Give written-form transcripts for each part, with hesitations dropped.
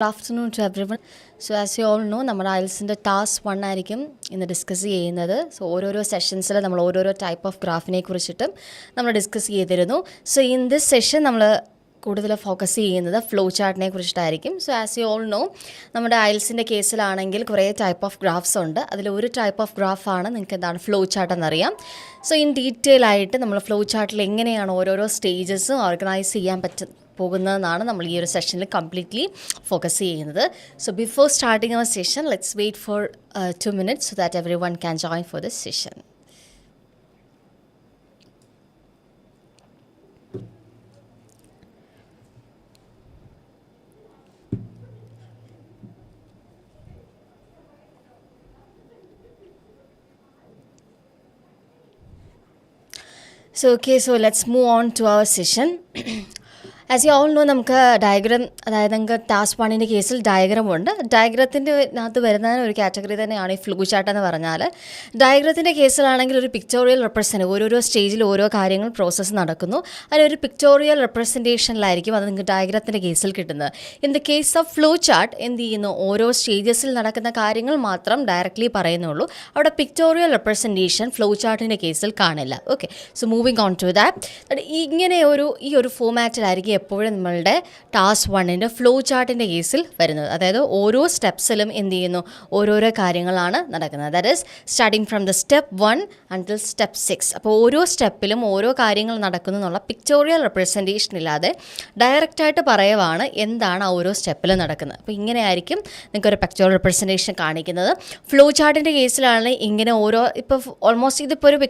Good afternoon to everyone. So as you all know, നമ്മുടെ IELTSൻ്റെ task 1 ആയിരിക്കും ഇന്ന് discuss ചെയ്യുന്നത്. സോ ഓരോരോ സെഷൻസിൽ നമ്മൾ ഓരോരോ ടൈപ്പ് ഓഫ് ഗ്രാഫിനെ കുറിച്ചിട്ടും നമ്മൾ ഡിസ്കസ് ചെയ്തിരുന്നു. സോ ഇൻ ദിസ് സെഷൻ നമ്മൾ കൂടുതൽ ഫോക്കസ് ചെയ്യുന്നത് ഫ്ലോ ചാർട്ടിനെ കുറിച്ചിട്ടായിരിക്കും. So as you all know, നമ്മുടെ IELTSൻ്റെ കേസിലാണെങ്കിൽ കുറേ ടൈപ്പ് ഓഫ് ഗ്രാഫ്സ് ഉണ്ട്. അതിൽ ഒരു ടൈപ്പ് ഓഫ് ഗ്രാഫാണ് നിങ്ങൾക്ക് എന്താണ് ഫ്ലോ ചാർട്ട് എന്നറിയാം. സോ ഇൻ ഡീറ്റെയിൽ ആയിട്ട് നമ്മൾ ഫ്ലോ ചാർട്ടിൽ എങ്ങനെയാണ് ഓരോരോ സ്റ്റേജസും ഓർഗനൈസ് ചെയ്യാൻ പോകുന്നതെന്നാണ് നമ്മൾ ഈ ഒരു സെഷനിൽ കംപ്ലീറ്റ്ലി ഫോക്കസ് ചെയ്യുന്നത്. So before starting our session, let's wait for 2 minutes so that everyone can join for this session. So let's move on to our session. As you all know, നമുക്ക് diagram, അതായത് നമുക്ക് task 1ൻ്റെ കേസിൽ ഡയഗ്രാമുണ്ട്. ഡയഗ്രത്തിൻ്റെ അകത്ത് വരുന്ന ഒരു category തന്നെയാണ് ഈ flow chart എന്ന് പറഞ്ഞാൽ. ഡയഗ്രത്തിൻ്റെ കേസിലാണെങ്കിൽ ഒരു പിക്ചോറിയൽ ഓരോരോ സ്റ്റേജിൽ ഓരോ കാര്യങ്ങൾ പ്രോസസ്സ് നടക്കുന്നു. അതിലൊരു പിക്ചോറിയൽ റെപ്രസെൻറ്റേഷനിലായിരിക്കും അത് നിങ്ങൾക്ക് ഡയഗ്രത്തിൻ്റെ കേസിൽ കിട്ടുന്നത്. In the case of flow chart എന്ത് ചെയ്യുന്നു, ഓരോ സ്റ്റേജസിൽ നടക്കുന്ന കാര്യങ്ങൾ മാത്രം ഡയറക്റ്റ്ലി പറയുന്നുള്ളൂ. അവിടെ പിക്ചോറിയൽ റെപ്രസെൻറ്റേഷൻ ഫ്ലോ ചാർട്ടിൻ്റെ കേസിൽ കാണില്ല. Okay, so moving on to that. ഇങ്ങനെ ഈ ഒരു ഫോമാറ്റിലായിരിക്കും എപ്പോഴും നമ്മളുടെ ടാസ്ക് 1ൻ്റെ ഫ്ലോ ചാർട്ടിൻ്റെ കേസിൽ വരുന്നത്. അതായത് ഓരോ സ്റ്റെപ്സിലും എന്ത് ചെയ്യുന്നു, ഓരോരോ കാര്യങ്ങളാണ് നടക്കുന്നത്. That is starting from the step 1 until step 6. അപ്പോൾ ഓരോ സ്റ്റെപ്പിലും ഓരോ കാര്യങ്ങൾ നടക്കുന്നു എന്നുള്ള പിക്ചോറിയൽ റെപ്രസെൻറ്റേഷൻ ഇല്ലാതെ ഡയറക്റ്റായിട്ട് പറയുവാണ് എന്താണ് ആ ഓരോ സ്റ്റെപ്പിലും നടക്കുന്നത്. അപ്പോൾ ഇങ്ങനെയായിരിക്കും നിങ്ങൾക്കൊരു പിക്ചോറിയൽ റെപ്രസെൻറ്റേഷൻ കാണിക്കുന്നത്. ഫ്ലോ ചാർട്ടിൻ്റെ കേസിലാണ് ഇങ്ങനെ ഓരോ, ഇപ്പോൾ ഓൾമോസ്റ്റ് ഇതിപ്പോൾ ഒരു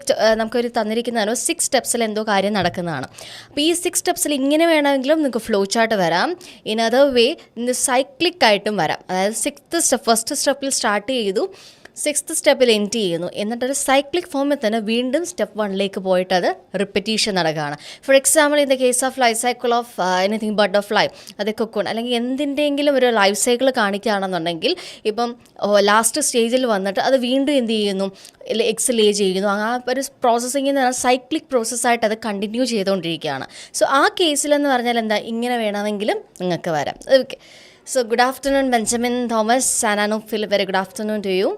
നമുക്കൊരു തന്നിരിക്കുന്നതാണ് 6 സ്റ്റെപ്സിൽ എന്തോ കാര്യം നടക്കുന്നതാണ്. അപ്പോൾ ഈ 6 സ്റ്റെപ്സിൽ ഇങ്ങനെ വേണമെങ്കിലും നിങ്ങൾക്ക് ഫ്ലോ ചാർട്ട് വരാം. ഇൻ അതർ വേ ഇന്ന് സൈക്ലിക് ആയിട്ടും വരാം. അതായത് 6th സ്റ്റെപ്പ്, ഫസ്റ്റ് സ്റ്റെപ്പിൽ സ്റ്റാർട്ട് ചെയ്തു, 6th സ്റ്റെപ്പിൽ എൻഡ് ചെയ്യുന്നു, എന്നിട്ടൊരു സൈക്ലിക് ഫോമിൽ തന്നെ വീണ്ടും സ്റ്റെപ്പ് 1ലേക്ക് പോയിട്ട് അത് റിപ്പറ്റീഷൻ നടക്കുകയാണ്. For example, in the case of life cycle of anything butterfly, അത് കൊക്കോൺ അല്ലെങ്കിൽ എന്തിൻ്റെങ്കിലും ഒരു ലൈഫ് സൈക്കിൾ കാണിക്കുകയാണെന്നുണ്ടെങ്കിൽ ഇപ്പം ലാസ്റ്റ് സ്റ്റേജിൽ വന്നിട്ട് അത് വീണ്ടും എന്ത് ചെയ്യുന്നു, എക്സ് ലേ ചെയ്യുന്നു. ആ ഒരു പ്രോസസ്സിങ് എന്ന് പറഞ്ഞാൽ സൈക്ലിക് പ്രോസസ്സായിട്ട് അത് കണ്ടിന്യൂ ചെയ്തുകൊണ്ടിരിക്കുകയാണ്. സോ ആ കേസിലെന്ന് പറഞ്ഞാൽ എന്താ, ഇങ്ങനെ വേണമെങ്കിലും നിങ്ങൾക്ക് വരാം. Okay, so good afternoon Benjamin Thomas, സാനാനു Phil, very good afternoon to you.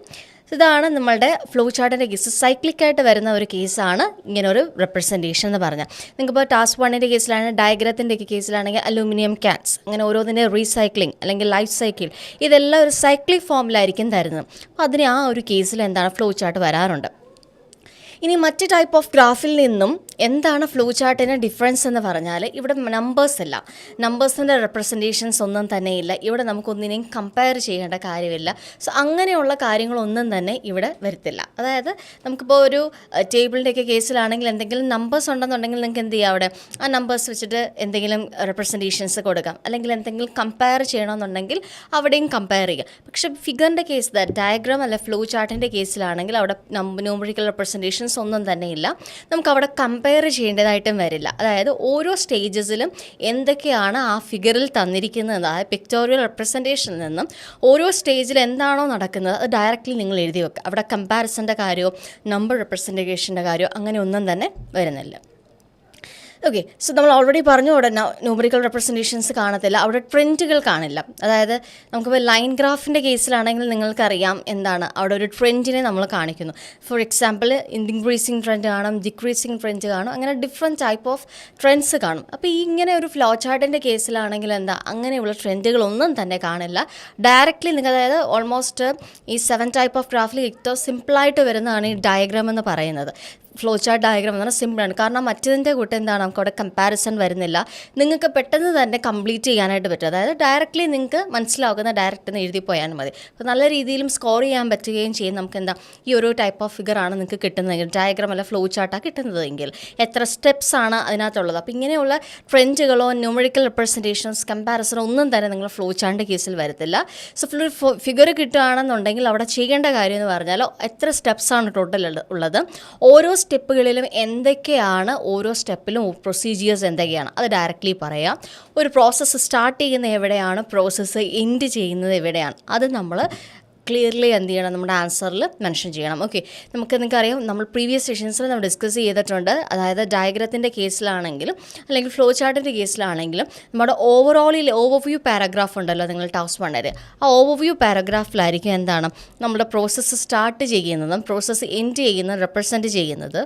ഇതാണ് നമ്മളുടെ ഫ്ലോ ചാർട്ടിൻ്റെ കേസ്. സൈക്ലിക്കായിട്ട് വരുന്ന ഒരു കേസാണ് ഇങ്ങനൊരു റെപ്രസെൻറ്റേഷൻ എന്ന് പറഞ്ഞാൽ. നിങ്ങൾക്കിപ്പോൾ ടാസ്ക് 1ൻ്റെ കേസിലാണ്, ഡയഗ്രത്തിൻ്റെ കേസിലാണെങ്കിൽ അലൂമിനിയം ക്യാൻസ്, അങ്ങനെ ഓരോന്നിൻ്റെ റീസൈക്ലിംഗ് അല്ലെങ്കിൽ ലൈഫ് സൈക്കിൾ, ഇതെല്ലാം ഒരു സൈക്ലിക് ഫോമിലായിരിക്കും തരുന്നത്. അപ്പോൾ അതിന് ആ ഒരു കേസിൽ എന്താണ് ഫ്ലോ ചാർട്ട് വരാറുണ്ട്. ഇനി മറ്റ് ടൈപ്പ് ഓഫ് ഗ്രാഫിൽ നിന്നും എന്താണ് ഫ്ലോ ചാർട്ടിന് ഡിഫറൻസ് എന്ന് പറഞ്ഞാൽ, ഇവിടെ നമ്പേഴ്സ് ഇല്ല, നമ്പേഴ്സിൻ്റെ റെപ്രസെൻറ്റേഷൻസ് ഒന്നും തന്നെ ഇല്ല. ഇവിടെ നമുക്കൊന്നിനെയും കമ്പയർ ചെയ്യേണ്ട കാര്യമില്ല. സോ അങ്ങനെയുള്ള കാര്യങ്ങളൊന്നും തന്നെ ഇവിടെ വരത്തില്ല. അതായത് നമുക്കിപ്പോൾ ഒരു ടേബിളിൻ്റെയൊക്കെ കേസിലാണെങ്കിൽ എന്തെങ്കിലും നമ്പേഴ്സ് ഉണ്ടെന്നുണ്ടെങ്കിൽ നിങ്ങൾക്ക് എന്ത് ചെയ്യാം, അവിടെ ആ നമ്പേഴ്സ് വെച്ചിട്ട് എന്തെങ്കിലും റെപ്രസെൻറ്റേഷൻസ് കൊടുക്കാം, അല്ലെങ്കിൽ എന്തെങ്കിലും കമ്പയർ ചെയ്യണമെന്നുണ്ടെങ്കിൽ അവിടെയും കമ്പയർ ചെയ്യാം. പക്ഷേ ഫിഗറിൻ്റെ കേസ്, ഡയഗ്രാം അല്ല ഫ്ലോ ചാർട്ടിൻ്റെ കേസിലാണെങ്കിൽ അവിടെ ന്യൂമറിക്കൽ റെപ്രസെൻറ്റേഷൻസ് ഒന്നും തന്നെ ഇല്ല. നമുക്ക് അവിടെ കമ്പയർ ചെയ്യേണ്ടതായിട്ടും വരില്ല. അതായത് ഓരോ സ്റ്റേജസിലും എന്തൊക്കെയാണ് ആ ഫിഗറിൽ തന്നിരിക്കുന്നത്, അതായത് പിക്ചോറിയൽ റെപ്രസെൻറ്റേഷനിൽ നിന്നും ഓരോ സ്റ്റേജിൽ എന്താണോ നടക്കുന്നത് അത് ഡയറക്റ്റ്ലി നിങ്ങൾ എഴുതി വെക്കുക. അവിടെ കമ്പാരിസൻ്റെ കാര്യമോ നമ്പർ റെപ്രസെൻറ്റേഷൻ്റെ കാര്യമോ അങ്ങനെ ഒന്നും തന്നെ വരുന്നില്ല. ഓക്കെ, സോ നമ്മൾ ഓൾറെഡി പറഞ്ഞു, അവിടെ ന്യൂമറിക്കൽ റെപ്രസെൻറ്റേഷൻസ് കാണത്തില്ല, അവിടെ ട്രെൻഡുകൾ കാണില്ല. അതായത് നമുക്കിപ്പോൾ ലൈൻ ഗ്രാഫിൻ്റെ കേസിലാണെങ്കിൽ നിങ്ങൾക്കറിയാം എന്താണ്, അവിടെ ഒരു ട്രെൻഡിനെ നമ്മൾ കാണിക്കുന്നു. ഫോർ എക്സാമ്പിൾ, ഇൻക്രീസിങ് ട്രെൻഡ് കാണും, ഡിക്രീസിങ് ട്രെൻഡ് കാണും, അങ്ങനെ ഡിഫറെൻറ്റ് ടൈപ്പ് ഓഫ് ട്രെൻഡ്സ് കാണും. അപ്പോൾ ഇങ്ങനെ ഒരു ഫ്ലോ ചാർട്ടിൻ്റെ കേസിലാണെങ്കിൽ എന്താ, അങ്ങനെയുള്ള ട്രെൻഡുകളൊന്നും തന്നെ കാണില്ല. ഡയറക്റ്റ്ലി നിങ്ങൾക്ക്, അതായത് ഓൾമോസ്റ്റ് ഈ 7 ടൈപ്പ് ഓഫ് ഗ്രാഫിൽ ഏറ്റവും സിമ്പിളായിട്ട് വരുന്നതാണ് ഈ ഡയഗ്രാം എന്ന് പറയുന്നത്. ഫ്ലോ ചാർട്ട് ഡയഗ്രാം എന്ന് പറഞ്ഞാൽ സിമ്പിളാണ്. കാരണം മറ്റതിൻ്റെ കൂട്ടം എന്താണ്, നമുക്ക് അവിടെ കമ്പാരിസൺ വരുന്നില്ല. നിങ്ങൾക്ക് പെട്ടെന്ന് തന്നെ കംപ്ലീറ്റ് ചെയ്യാനായിട്ട് പറ്റും. അതായത് ഡയറക്റ്റ്ലി നിങ്ങൾക്ക് മനസ്സിലാകുന്ന ഡയറക്റ്റ് എഴുതി പോയാൽ മതി. അപ്പോൾ നല്ല രീതിയിലും സ്കോർ ചെയ്യാൻ പറ്റുകയും ചെയ്യും. നമുക്ക് എന്താ, ഈ ഒരു ടൈപ്പ് ഓഫ് ഫിഗറാണ് നിങ്ങൾക്ക് കിട്ടുന്നതെങ്കിൽ, ഡയഗ്രാം അല്ല ഫ്ലോ ചാർട്ടാണ് കിട്ടുന്നതെങ്കിൽ എത്ര സ്റ്റെപ്സ് ആണ് അതിനകത്തുള്ളത്. അപ്പോൾ ഇങ്ങനെയുള്ള ട്രെൻഡുകളോ ന്യൂമറിക്കൽ റെപ്രസെൻറ്റേഷൻസ്, കമ്പാരിസണോ ഒന്നും തന്നെ നിങ്ങൾ ഫ്ലോ ചാർട്ടിൻ്റെ കേസിൽ വരത്തില്ല. സോ ഫിഗർ കിട്ടുകയാണെന്നുണ്ടെങ്കിൽ അവിടെ ചെയ്യേണ്ട കാര്യം എന്ന് പറഞ്ഞാൽ എത്ര സ്റ്റെപ്സാണ് ടോട്ടൽ ഉള്ളത്, ഓരോ സ്റ്റെപ്പുകളിലും എന്തൊക്കെയാണ്, ഓരോ സ്റ്റെപ്പിലും പ്രൊസീജിയേഴ്സ് എന്തൊക്കെയാണ് അത് ഡയറക്റ്റ്ലി പറയാം. ഒരു പ്രോസസ്സ് സ്റ്റാർട്ട് ചെയ്യുന്നത് എവിടെയാണ്, പ്രോസസ്സ് എൻഡ് ചെയ്യുന്നത് എവിടെയാണ്, അത് നമ്മൾ ക്ലിയർലി എന്ത് ചെയ്യണം, നമ്മുടെ ആൻസറിൽ മെൻഷൻ ചെയ്യണം. ഓക്കെ, നിങ്ങൾക്കറിയാം നമ്മൾ പ്രീവിയസ് സെഷൻസിൽ നമ്മൾ ഡിസ്കസ് ചെയ്തിട്ടുണ്ട്. അതായത് ഡയഗ്രത്തിൻ്റെ കേസിലാണെങ്കിലും അല്ലെങ്കിൽ ഫ്ലോ ചാർട്ടിൻ്റെ കേസിലാണെങ്കിലും നമ്മുടെ ഓവർവ്യൂ പാരഗ്രാഫ് ഉണ്ടല്ലോ നിങ്ങൾ ടാസ്ക് 1 ആ ഓവർവ്യൂ പാരഗ്രാഫിലായിരിക്കും എന്താണ് നമ്മുടെ പ്രോസസ്സ് സ്റ്റാർട്ട് ചെയ്യുന്നതും പ്രോസസ്സ് എൻഡ് ചെയ്യുന്നതും റെപ്രസെൻറ്റ് ചെയ്യുന്നത്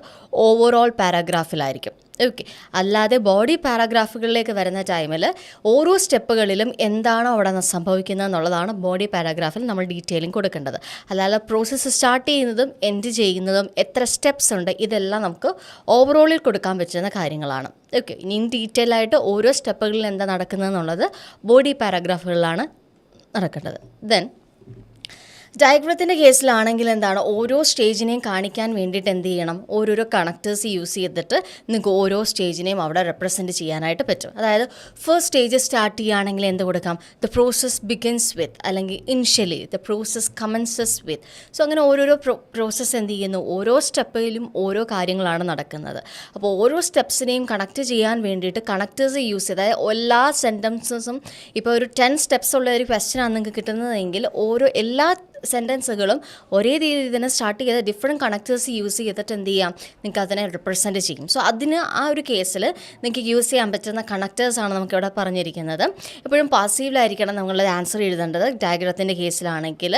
ഓവറോൾ പാരഗ്രാഫിലായിരിക്കും. ഓക്കെ, അല്ലാതെ ബോഡി പാരഗ്രാഫുകളിലേക്ക് വരുന്ന ടൈമിൽ ഓരോ സ്റ്റെപ്പുകളിലും എന്താണോ അവിടെ സംഭവിക്കുന്നത് എന്നുള്ളതാണ് ബോഡി പാരഗ്രാഫിൽ നമ്മൾ ഡീറ്റെയിലിംഗ് കൊടുക്കേണ്ടത്. അല്ലാതെ പ്രോസസ്സ് സ്റ്റാർട്ട് ചെയ്യുന്നതും എൻഡ് ചെയ്യുന്നതും എത്ര സ്റ്റെപ്സ് ഉണ്ട് ഇതെല്ലാം നമുക്ക് ഓവറോളിൽ കൊടുക്കാൻ പറ്റുന്ന കാര്യങ്ങളാണ്. ഓക്കെ, ഇനി ഡീറ്റെയിൽ ആയിട്ട് ഓരോ സ്റ്റെപ്പുകളിൽ എന്താ നടക്കുന്നതെന്നുള്ളത് ബോഡി പാരഗ്രാഫുകളിലാണ് നടക്കേണ്ടത്. ദെൻ ഡയഗ്രത്തിൻ്റെ കേസിലാണെങ്കിൽ എന്താണ് ഓരോ സ്റ്റേജിനെയും കാണിക്കാൻ വേണ്ടിയിട്ട് എന്ത് ചെയ്യണം, ഓരോരോ കണക്റ്റേഴ്സ് യൂസ് ചെയ്തിട്ട് നിങ്ങൾക്ക് ഓരോ സ്റ്റേജിനെയും അവിടെ റെപ്രസെൻറ്റ് ചെയ്യാനായിട്ട് പറ്റും. അതായത് ഫസ്റ്റ് സ്റ്റേജ് സ്റ്റാർട്ട് ചെയ്യുകയാണെങ്കിൽ എന്ത് കൊടുക്കാം, ദ പ്രോസസ് ബിഗിൻസ് വിത്ത്, അല്ലെങ്കിൽ initially the process commences with. So അങ്ങനെ ഓരോരോ പ്രോസസ്സ് എന്ത് ചെയ്യുന്നു, ഓരോ സ്റ്റെപ്പിലും ഓരോ കാര്യങ്ങളാണ് നടക്കുന്നത്. അപ്പോൾ ഓരോ സ്റ്റെപ്സിനെയും കണക്ട് ചെയ്യാൻ വേണ്ടിയിട്ട് കണക്റ്റേഴ്സ് യൂസ് ചെയ്ത്, അതായത് എല്ലാ സെൻറ്റൻസസും ഇപ്പോൾ ഒരു 10 സ്റ്റെപ്സ് ഉള്ള ഒരു ക്വസ്റ്റ്യനാണ് നിങ്ങൾക്ക് കിട്ടുന്നതെങ്കിൽ എല്ലാ സെൻറ്റൻസുകളും ഒരേ രീതിയിൽ തന്നെ സ്റ്റാർട്ട് ചെയ്ത് ഡിഫറെൻറ്റ് കണക്റ്റേഴ്സ് യൂസ് ചെയ്തിട്ട് എന്ത് ചെയ്യാം, നിങ്ങൾക്ക് അതിനെ റിപ്രസെൻറ്റ് ചെയ്യും. സോ അതിന് ആ ഒരു കേസിൽ നിങ്ങൾക്ക് യൂസ് ചെയ്യാൻ പറ്റുന്ന കണക്റ്റേഴ്സാണ് നമുക്കിവിടെ പറഞ്ഞിരിക്കുന്നത്. എപ്പോഴും പാസീവിലായിരിക്കണം നമ്മൾ ആൻസർ എഴുതേണ്ടത്. ഡയഗ്രത്തിൻ്റെ കേസിലാണെങ്കിൽ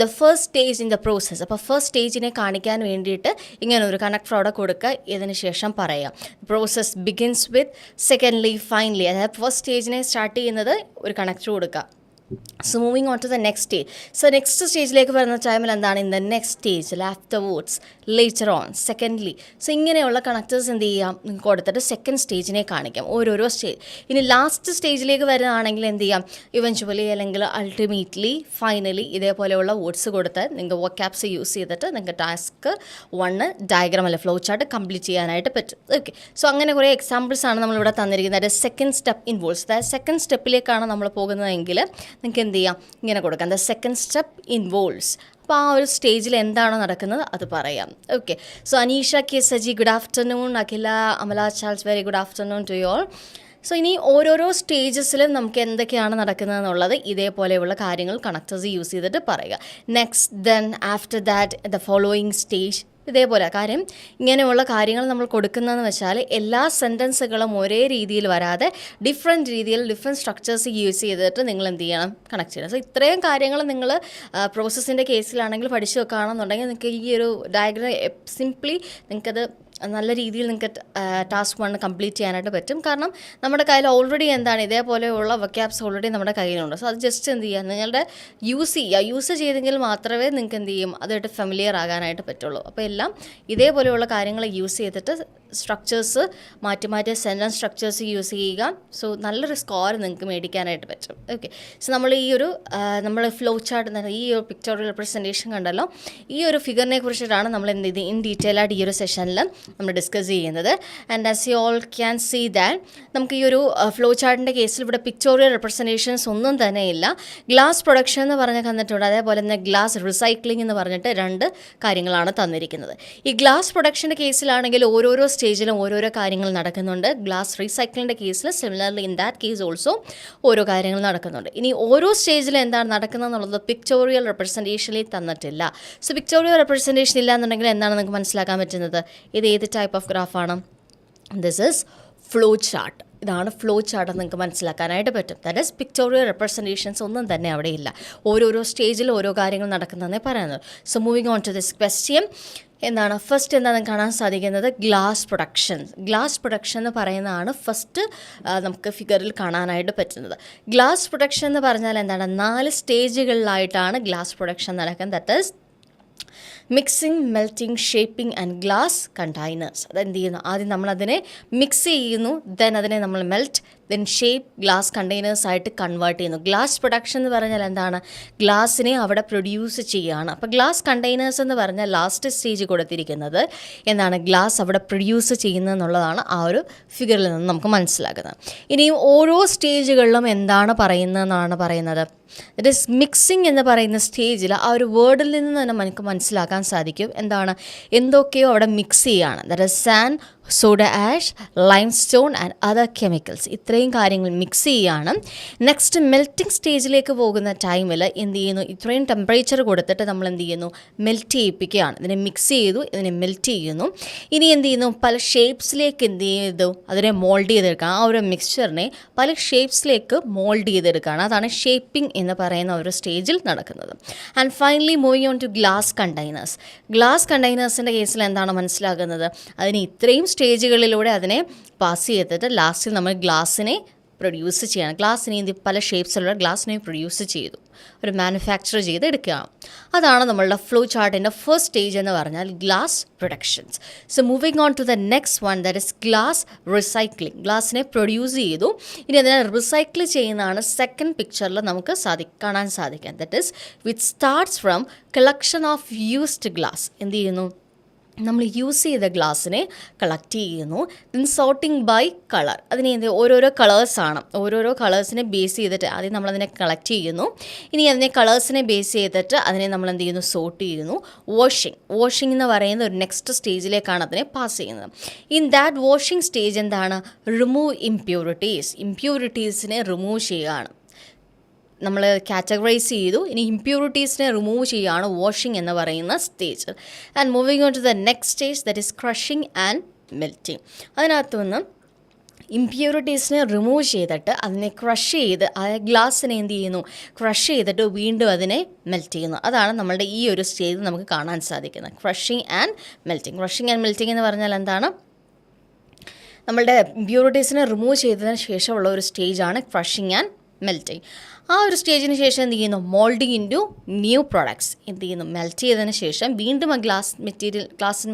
the first stage in the process, അപ്പോൾ ഫസ്റ്റ് സ്റ്റേജിനെ കാണിക്കാൻ വേണ്ടിയിട്ട് ഇങ്ങനെ ഒരു കണക്ടർ അവിടെ കൊടുക്കുക, ഇതിന് ശേഷം പറയാം process begins with, secondly finally, അതായത് ഫസ്റ്റ് സ്റ്റേജിനെ സ്റ്റാർട്ട് ചെയ്യുന്നത് ഒരു കണക്ടർ കൊടുക്കുക. So moving on to the next stage. So next സ്റ്റേജിലേക്ക് വരുന്ന ടൈമിൽ എന്താണ്, in the next stage, afterwards, later on, secondly. So ഇങ്ങനെയുള്ള കണക്റ്റേഴ്സ് എന്ത് ചെയ്യാം, കൊടുത്തിട്ട് സെക്കൻഡ് സ്റ്റേജിനെ കാണിക്കാം, ഓരോരോ സ്റ്റേജ്. ഇനി ലാസ്റ്റ് സ്റ്റേജിലേക്ക് വരുന്നതാണെങ്കിൽ എന്ത് ചെയ്യാം, ഇവൻച്വലി അല്ലെങ്കിൽ അൾട്ടിമേറ്റ്ലി, ഫൈനലി, ഇതേപോലെയുള്ള വേർഡ്സ് കൊടുത്ത് നിങ്ങൾക്ക് വൊക്കാബ്സ് യൂസ് ചെയ്തിട്ട് നിങ്ങൾക്ക് ടാസ്ക് 1 ഡയഗ്രാം അല്ലെ ഫ്ലോ ചാർട്ട് കംപ്ലീറ്റ് ചെയ്യാനായിട്ട് പറ്റും. ഓക്കെ, സോ അങ്ങനെ കുറേ എക്സാമ്പിൾസ് ആണ് നമ്മളിവിടെ തന്നിരിക്കുന്നത്. സെക്കൻഡ് സ്റ്റെപ്പ് ഇൻവോൾവ്സ്, അതായത് സെക്കൻഡ് സ്റ്റെപ്പിലേക്കാണ് നമ്മൾ പോകുന്നതെങ്കിൽ നിങ്ങൾക്ക് എന്ത് ചെയ്യാം, ഇങ്ങനെ കൊടുക്കാം, ദ സെക്കൻഡ് സ്റ്റെപ്പ് ഇൻവോൾവ്സ്. അപ്പോൾ ആ ഒരു സ്റ്റേജിൽ എന്താണോ നടക്കുന്നത് അത് പറയാം. Okay, so Aneesha K Saji, good afternoon. Akhila Amala Charles, very good afternoon to you all. So ഇനി ഓരോരോ സ്റ്റേജസിലും നമുക്ക് എന്തൊക്കെയാണ് നടക്കുന്നതെന്നുള്ളത് ഇതേപോലെയുള്ള കാര്യങ്ങൾ കണക്റ്റേഴ്സ് യൂസ് ചെയ്തിട്ട് പറയുക. Next, then, after that, the following stage, ഇതേപോലെ. കാര്യം ഇങ്ങനെയുള്ള കാര്യങ്ങൾ നമ്മൾ കൊടുക്കുന്നതെന്ന് വെച്ചാൽ എല്ലാ സെൻറ്റൻസുകളും ഒരേ രീതിയിൽ വരാതെ ഡിഫറെൻറ്റ് രീതിയിൽ ഡിഫറെൻറ്റ് സ്ട്രക്ചേഴ്സ് യൂസ് ചെയ്തിട്ട് നിങ്ങൾ എന്ത് ചെയ്യണം, കണക്ട് ചെയ്യണം. സോ ഇത്രയും കാര്യങ്ങൾ നിങ്ങൾ പ്രോസസ്സിൻ്റെ കേസിലാണെങ്കിൽ പഠിച്ചു വെക്കുകയാണെന്നുണ്ടെങ്കിൽ നിങ്ങൾക്ക് ഈ ഒരു ഡയഗ്രം സിംപ്ലി നിങ്ങൾക്കത് നല്ല രീതിയിൽ നിങ്ങൾക്ക് ടാസ്ക് 1 കംപ്ലീറ്റ് ചെയ്യാനായിട്ട് പറ്റും. കാരണം നമ്മുടെ കയ്യിൽ ഓൾറെഡി എന്താണ് ഇതേപോലെയുള്ള വൊക്കാബ്സ് ഓൾറെഡി നമ്മുടെ കയ്യിലുണ്ട്. സോ അത് ജസ്റ്റ് എന്ത് ചെയ്യുക, നിങ്ങളുടെ യൂസ് ചെയ്തെങ്കിൽ മാത്രമേ നിങ്ങൾക്ക് എന്ത് ചെയ്യും അതായിട്ട് ഫെമിലിയർ ആകാനായിട്ട് പറ്റുള്ളൂ. അപ്പോൾ എല്ലാം ഇതേപോലെയുള്ള കാര്യങ്ങൾ യൂസ് ചെയ്തിട്ട് സ്ട്രക്ചേഴ്സ് മാറ്റി സെൻറ്റൻസ് സ്ട്രക്ചേഴ്സ് യൂസ് ചെയ്യുക. സോ നല്ലൊരു സ്കോർ നിങ്ങൾക്ക് മേടിക്കാനായിട്ട് പറ്റും. ഓക്കെ, സോ നമ്മൾ ഈ ഒരു നമ്മൾ ഫ്ലോ ചാർട്ട് ഈ ഒരു പിക്ചോറിയൽ റെപ്രസെൻറ്റേഷൻ കണ്ടല്ലോ, ഈ ഒരു ഫിഗറിനെ കുറിച്ചിട്ടാണ് നമ്മൾ എന്ത് ചെയ്ത് ഇൻ ഡീറ്റെയിൽ ആയിട്ട് ഈ ഒരു സെഷനിൽ നമ്മൾ ഡിസ്കസ് ചെയ്യുന്നത്. And as you all can see that നമുക്ക് ഈ ഒരു ഫ്ലോ ചാർട്ടിൻ്റെ കേസിൽ ഇവിടെ പിക്ചോറിയൽ റെപ്രസെൻറ്റേഷൻസ് ഒന്നും തന്നെ ഇല്ല. ഗ്ലാസ് പ്രൊഡക്ഷൻ എന്ന് പറഞ്ഞ് തന്നിട്ടുണ്ട്, അതേപോലെ തന്നെ ഗ്ലാസ് റീസൈക്ലിംഗ് എന്ന് പറഞ്ഞിട്ട് 2 കാര്യങ്ങളാണ് തന്നിരിക്കുന്നത്. ഈ ഗ്ലാസ് പ്രൊഡക്ഷൻ്റെ കേസിലാണെങ്കിൽ ഓരോരോ സ്റ്റേജിലും ഓരോരോ കാര്യങ്ങൾ നടക്കുന്നുണ്ട്. ഗ്ലാസ് റീസൈക്ലിങ്ങിൻ്റെ കേസിൽ similarly in that case also ഓരോ കാര്യങ്ങൾ നടക്കുന്നുണ്ട്. ഇനി ഓരോ സ്റ്റേജിലും എന്താണ് നടക്കുന്നത് എന്നുള്ളത് പിക്ചോറിയൽ റെപ്രസെൻറ്റേഷനിൽ തന്നിട്ടില്ല. സോ പിക്ചോറിയൽ റെപ്രസെൻറ്റേഷൻ ഇല്ല എന്നുണ്ടെങ്കിൽ എന്താണ് നിങ്ങൾക്ക് മനസ്സിലാക്കാൻ പറ്റുന്നത്, ഇത് ഏത് ടൈപ്പ് ഓഫ് ഗ്രാഫാണ്, ദിസ് ഈസ് ഫ്ലോ ചാർട്ട്. ഇതാണ് ഫ്ലോ ചാർട്ട് നിങ്ങൾക്ക് മനസ്സിലാക്കാനായിട്ട് പറ്റും. ദാറ്റ് ഈസ് പിക്ചോറിയൽ റെപ്രസെൻറ്റേഷൻസ് ഒന്നും തന്നെ അവിടെ ഇല്ല. ഓരോരോ സ്റ്റേജിൽ ഓരോ കാര്യങ്ങൾ നടക്കുന്നതെന്നേ പറയുന്നത്. So moving on to this question, എന്താണ് ഫസ്റ്റ് എന്താണ് കാണാൻ സാധിക്കുന്നത്, ഗ്ലാസ് പ്രൊഡക്ഷൻ എന്ന് പറയുന്നതാണ് ഫസ്റ്റ് നമുക്ക് ഫിഗറിൽ കാണാനായിട്ട് പറ്റുന്നത്. ഗ്ലാസ് പ്രൊഡക്ഷൻ എന്ന് പറഞ്ഞാൽ എന്താണ്, 4 സ്റ്റേജുകളിലായിട്ടാണ് ഗ്ലാസ് പ്രൊഡക്ഷൻ നടക്കുന്നത്. That is mixing, melting, shaping and glass containers. അതെന്ത് ചെയ്യുന്നു, ആദ്യം നമ്മളതിനെ മിക്സ് ചെയ്യുന്നു, ദെൻ അതിനെ നമ്മൾ melt, then shape, glass containers ആയിട്ട് കൺവേർട്ട് ചെയ്യുന്നു. ഗ്ലാസ് പ്രൊഡക്ഷൻ എന്ന് പറഞ്ഞാൽ എന്താണ്, ഗ്ലാസ്സിനെ അവിടെ പ്രൊഡ്യൂസ് ചെയ്യുകയാണ്. അപ്പോൾ ഗ്ലാസ് കണ്ടെയ്നേഴ്സ് എന്ന് പറഞ്ഞാൽ ലാസ്റ്റ് സ്റ്റേജ് കൊടുത്തിരിക്കുന്നത് എന്താണ്, ഗ്ലാസ് അവിടെ പ്രൊഡ്യൂസ് ചെയ്യുന്നത് എന്നുള്ളതാണ് ആ ഒരു ഫിഗറിൽ നിന്ന് നമുക്ക് മനസ്സിലാക്കുന്നത്. ഇനിയും ഓരോ സ്റ്റേജുകളിലും എന്താണ് പറയുന്നതെന്നാണ് പറയുന്നത്. ദറ്റ് ഈസ് മിക്സിംഗ് എന്ന് പറയുന്ന സ്റ്റേജിൽ ആ ഒരു വേർഡിൽ നിന്ന് തന്നെ നമുക്ക് മനസ്സിലാക്കാൻ സാധിക്കും എന്താണ്, എന്തൊക്കെയോ അവിടെ മിക്സ് ചെയ്യുകയാണ്. That is sand, soda ash, limestone and other chemicals. ഇത്രയും കാര്യങ്ങൾ മിക്സ് ചെയ്യുകയാണ്. നെക്സ്റ്റ് മെൽറ്റിംഗ് സ്റ്റേജിലേക്ക് പോകുന്ന ടൈമിൽ എന്ത് ചെയ്യുന്നു, ഇത്രയും ടെമ്പറേച്ചർ കൊടുത്തിട്ട് നമ്മൾ എന്ത് ചെയ്യുന്നു, മെൽറ്റ് ചെയ്യിപ്പിക്കുകയാണ്. ഇതിനെ മിക്സ് ചെയ്തു, ഇതിനെ മെൽറ്റ് ചെയ്യുന്നു. ഇനി എന്ത് ചെയ്യുന്നു, പല ഷേപ്സിലേക്ക് എന്ത് ചെയ്തു, അതിനെ മോൾഡ് ചെയ്തെടുക്കുക. ആ ഒരു മിക്സ്ചറിനെ പല ഷേപ്സിലേക്ക് മോൾഡ് ചെയ്തെടുക്കുകയാണ്. അതാണ് ഷേപ്പിംഗ് എന്ന് പറയുന്ന ഒരു സ്റ്റേജിൽ നടക്കുന്നത്. And finally moving on to glass containers. Glass കണ്ടെയ്നേഴ്സിൻ്റെ കേസിൽ എന്താണ് മനസ്സിലാകുന്നത്, അതിന് ഇത്രയും സ്റ്റേജുകളിലൂടെ അതിനെ പാസ് ചെയ്തിട്ട് ലാസ്റ്റിൽ നമ്മൾ ഗ്ലാസ്സിനെ പ്രൊഡ്യൂസ് ചെയ്യണം. ഗ്ലാസ്സിനെ പല ഷേപ്സിലുള്ള ഗ്ലാസ്സിനെ പ്രൊഡ്യൂസ് ചെയ്തു, ഒരു മാനുഫാക്ചർ ചെയ്ത് എടുക്കുകയാണ്. അതാണ് നമ്മളുടെ ഫ്ലോ ചാർട്ടിൻ്റെ ഫസ്റ്റ് സ്റ്റേജ് എന്ന് പറഞ്ഞാൽ glass productions. So moving on to the next one, that is glass recycling. ഗ്ലാസ്സിനെ പ്രൊഡ്യൂസ് ചെയ്തു, ഇനി അതിനെ റിസൈക്കിൾ ചെയ്യുന്നതാണ് സെക്കൻഡ് പിക്ചറിൽ നമുക്ക് കാണാൻ സാധിക്കുക. That is which starts from collection of used glass. എന്ത് ചെയ്യുന്നു, നമ്മൾ യൂസ് ചെയ്ത ഗ്ലാസ്സിനെ കളക്ട് ചെയ്യുന്നു. Then sorting by colour. അതിനെ ഓരോരോ കളേഴ്സാണ്, ഓരോരോ കളേഴ്സിനെ ബേസ് ചെയ്തിട്ട് ആദ്യം നമ്മളതിനെ കളക്ട് ചെയ്യുന്നു. ഇനി അതിനെ കളേഴ്സിനെ ബേസ് ചെയ്തിട്ട് അതിനെ നമ്മൾ എന്ത് ചെയ്യുന്നു, സോർട്ട് ചെയ്യുന്നു. വാഷിംഗ് എന്ന് പറയുന്ന ഒരു നെക്സ്റ്റ് സ്റ്റേജിലേക്കാണ് അതിനെ പാസ് ചെയ്യുന്നത്. ഇൻ ദാറ്റ് വാഷിംഗ് സ്റ്റേജ് എന്താണ്, റിമൂവ് ഇംപ്യൂരിറ്റീസിനെ റിമൂവ് ചെയ്യുകയാണ്. നമ്മൾ കാറ്റഗറൈസ് ചെയ്തു, ഇനി ഇംപ്യൂരിറ്റീസിനെ റിമൂവ് ചെയ്യുകയാണ് വാഷിംഗ് എന്ന് പറയുന്ന stage. And moving on to the next stage, that is crushing and melting. അതിനകത്ത് നിന്ന് ഇംപ്യൂരിറ്റീസിനെ റിമൂവ് ചെയ്തിട്ട് അതിനെ ക്രഷ് ചെയ്ത് ആ ഗ്ലാസ്സിനെ എന്ത് ചെയ്യുന്നു, ക്രഷ് ചെയ്തിട്ട് വീണ്ടും അതിനെ മെൽറ്റ് ചെയ്യുന്നു. അതാണ് നമ്മളുടെ ഈ ഒരു സ്റ്റേജ് നമുക്ക് കാണാൻ സാധിക്കുന്നത്, crushing and melting. Crushing and melting എന്ന് പറഞ്ഞാൽ എന്താണ്, നമ്മളുടെ ഇംപ്യൂരിറ്റീസിനെ റിമൂവ് ചെയ്തതിന് ശേഷമുള്ള ഒരു സ്റ്റേജാണ് ക്രഷിംഗ് ആൻഡ് മെൽറ്റിംഗ്. ആ ഒരു സ്റ്റേജിന് ശേഷം എന്ത് ചെയ്യുന്നു, moulding into new products. എന്ത് ചെയ്യുന്നു, മെൽറ്റ് ചെയ്തതിന് ശേഷം വീണ്ടും ആ ഗ്ലാസ്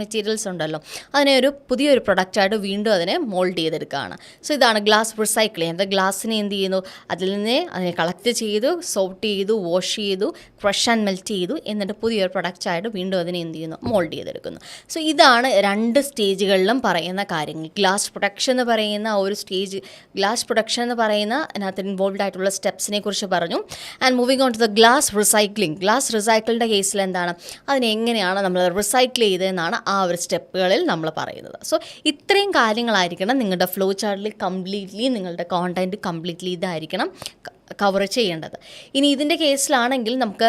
മെറ്റീരിയൽസ് ഉണ്ടല്ലോ, അതിനെ ഒരു പുതിയൊരു പ്രൊഡക്റ്റായിട്ട് വീണ്ടും അതിനെ മോൾഡ് ചെയ്തെടുക്കുകയാണ്. സോ ഇതാണ് ഗ്ലാസ് റിസൈക്ലിംഗ്. അത് ഗ്ലാസ്സിനെ എന്ത് ചെയ്യുന്നു, അതിൽ നിന്ന് അതിനെ കളക്ട് ചെയ്തു, സോർട്ട് ചെയ്തു, വാഷ് ചെയ്തു, ക്രഷ് ആൻഡ് മെൽറ്റ് ചെയ്തു, എന്നിട്ട് പുതിയൊരു പ്രൊഡക്റ്റായിട്ട് വീണ്ടും അതിനെ എന്ത് ചെയ്യുന്നു, മോൾഡ് ചെയ്തെടുക്കുന്നു. സോ ഇതാണ് രണ്ട് സ്റ്റേജുകളിലും പറയുന്ന കാര്യങ്ങൾ. ഗ്ലാസ് പ്രൊഡക്ഷൻ എന്ന് പറയുന്ന ഒരു സ്റ്റേജ്, ഗ്ലാസ് പ്രൊഡക്ഷൻ എന്ന് പറയുന്ന അതിനകത്ത് ഇൻവോൾവ് ആയിട്ടുള്ള സ്റ്റെപ്സിനെ കുറിച്ച് പറഞ്ഞു. And moving on to the glass recycling. Glass റിസൈക്കിളിൻ്റെ കേസിൽ എന്താണ്, അതിനെങ്ങനെയാണ് നമ്മൾ റിസൈക്കിൾ ചെയ്തതെന്നാണ് ആ ഒരു സ്റ്റെപ്പുകളിൽ നമ്മൾ പറയുന്നത്. സോ ഇത്രയും കാര്യങ്ങളായിരിക്കണം നിങ്ങളുടെ ഫ്ലോ ചാർട്ടിൽ കംപ്ലീറ്റ്ലി, നിങ്ങളുടെ കോണ്ടൻറ്റ് കംപ്ലീറ്റ്ലി ഇതായിരിക്കണം കവർ ചെയ്യേണ്ടത്. ഇനി ഇതിൻ്റെ കേസിലാണെങ്കിൽ നമുക്ക്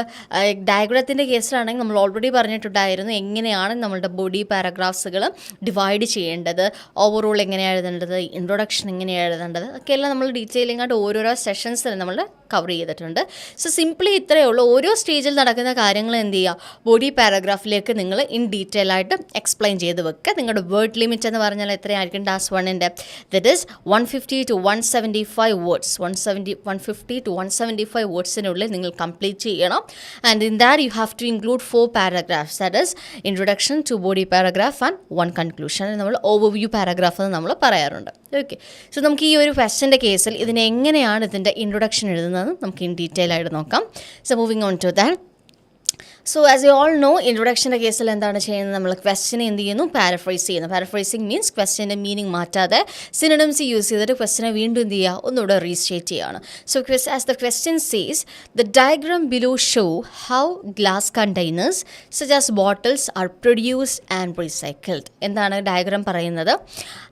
ഡയഗ്രത്തിൻ്റെ കേസിലാണെങ്കിൽ നമ്മൾ ഓൾറെഡി പറഞ്ഞിട്ടുണ്ടായിരുന്നു എങ്ങനെയാണ് നമ്മളുടെ ബോഡി പാരഗ്രാഫ്സുകൾ ഡിവൈഡ് ചെയ്യേണ്ടത്, ഓവറോൾ എങ്ങനെയാണ് എഴുതേണ്ടത്, ഇൻട്രൊഡക്ഷൻ എങ്ങനെയാണ് എഴുതേണ്ടത്, ഒക്കെയെല്ലാം നമ്മൾ ഡീറ്റെയിലിംഗ് ആയിട്ട് ഓരോരോ സെഷൻസിൽ നമ്മൾ കവർ ചെയ്തിട്ടുണ്ട്. സോ സിംപ്ലി ഇത്രയേ ഉള്ളൂ. ഓരോ സ്റ്റേജിൽ നടക്കുന്ന കാര്യങ്ങൾ എന്ത് ചെയ്യുക, ബോഡി പാരഗ്രാഫിലേക്ക് നിങ്ങൾ ഇൻ ഡീറ്റെയിൽ ആയിട്ട് എക്സ്പ്ലെയിൻ ചെയ്ത് വെക്കുക. നിങ്ങളുടെ വേർഡ് ലിമിറ്റ് എന്ന് പറഞ്ഞാൽ എത്രയായിരിക്കും ടാസ്ക് 1-ൻ്റെ, that is 150 to 175 words. 150 to 175 വേർഡ്സിനുള്ളിൽ നിങ്ങൾ കംപ്ലീറ്റ് ചെയ്യണം. And in that you have to include 4 paragraphs, that is introduction, 2 body paragraph and 1 conclusion. നമ്മൾ ഓവർവ്യൂ പാരഗ്രാഫ് എന്ന് നമ്മൾ പറയാറുണ്ട്. ഓക്കെ, സോ നമുക്ക് ഈ ഒരു ക്വസ്റ്റ്യൻ്റെ കേസിൽ ഇതിനെങ്ങനെയാണ് ഇതിൻ്റെ ഇൻട്രൊഡക്ഷൻ എഴുതുന്നത് നമുക്ക് ഇൻ ഡീറ്റെയിൽ ആയിട്ട് നോക്കാം. So moving on to that, so as you all know, ഇൻട്രൊഡക്ഷൻ്റെ കേസിൽ എന്താണ് ചെയ്യുന്നത്, നമ്മൾ ക്വസ്റ്റ്യനെ എന്ത് ചെയ്യുന്നു, പാരഫ്രൈസ് ചെയ്യുന്നു. പാരഫ്രൈസിങ് മീൻസ് ക്വസ്റ്റ്യൻ്റെ മീനിങ് മാറ്റാതെ സിനോണിംസ് യൂസ് ചെയ്തിട്ട് ക്വസ്റ്റ്യനെ വീണ്ടും എന്ത് ചെയ്യുക, ഒന്നുകൂടെ റീസ്റ്റേറ്റ് ചെയ്യുകയാണ്. So as the question says, the diagram below show how glass containers such as bottles are produced and recycled. എന്താണ് ഡയഗ്രാം പറയുന്നത്,